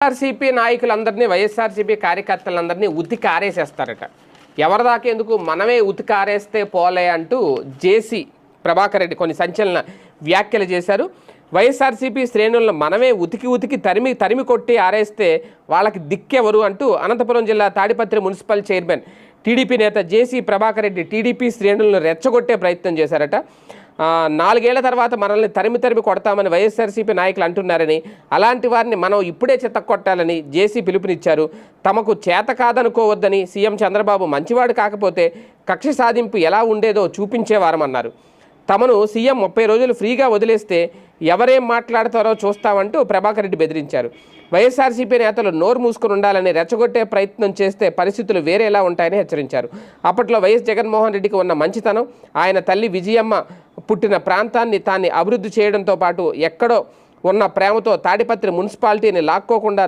వైఎస్ఆర్సీపీ నాయకులందరినీ వైఎస్ఆర్సీపీ కార్యకర్తలందరినీ ఉతికి ఆరేసేస్తారట. ఎవరిదాకా ఎందుకు, మనమే ఉతికి ఆరేస్తే పోలే అంటూ జేసీ ప్రభాకర్ రెడ్డి కొన్ని సంచలన వ్యాఖ్యలు చేశారు. వైఎస్ఆర్సీపీ శ్రేణులను మనమే ఉతికి తరిమి కొట్టి ఆరేస్తే వాళ్ళకి దిక్కెవరు అంటూ అనంతపురం జిల్లా తాడిపత్రి మున్సిపల్ చైర్మన్ టీడీపీ నేత జేసీ ప్రభాకర్ రెడ్డి టీడీపీ శ్రేణులను రెచ్చగొట్టే ప్రయత్నం చేశారట. 4 ఏళ్ల తర్వాత మనల్ని తరిమి కొడతామని వైఎస్ఆర్సీపీ నాయకులు అంటున్నారని, అలాంటి వారిని మనం ఇప్పుడే చిత్తకొట్టాలని జేసీ పిలుపునిచ్చారు. తమకు చేత కాదనుకోవద్దని, సీఎం చంద్రబాబు మంచివాడు కాకపోతే కక్ష సాధింపు ఎలా ఉండేదో చూపించేవారమన్నారు. తమను సీఎం 30 రోజులు ఫ్రీగా వదిలేస్తే ఎవరేం మాట్లాడతారో చూస్తామంటూ ప్రభాకర్ రెడ్డి బెదిరించారు. వైఎస్ఆర్సీపీ నేతలు నోరు మూసుకుని ఉండాలని రెచ్చగొట్టే ప్రయత్నం చేస్తే పరిస్థితులు వేరేలా ఉంటాయని హెచ్చరించారు. అప్పట్లో వైఎస్ జగన్మోహన్ రెడ్డికి ఉన్న మంచితనం, ఆయన తల్లి విజయమ్మ పుట్టిన ప్రాంతాన్ని తాన్ని అభివృద్ధి చేయడంతో పాటు ఎక్కడో ఉన్న ప్రేమతో తాడిపత్రి మున్సిపాలిటీని లాక్కోకుండా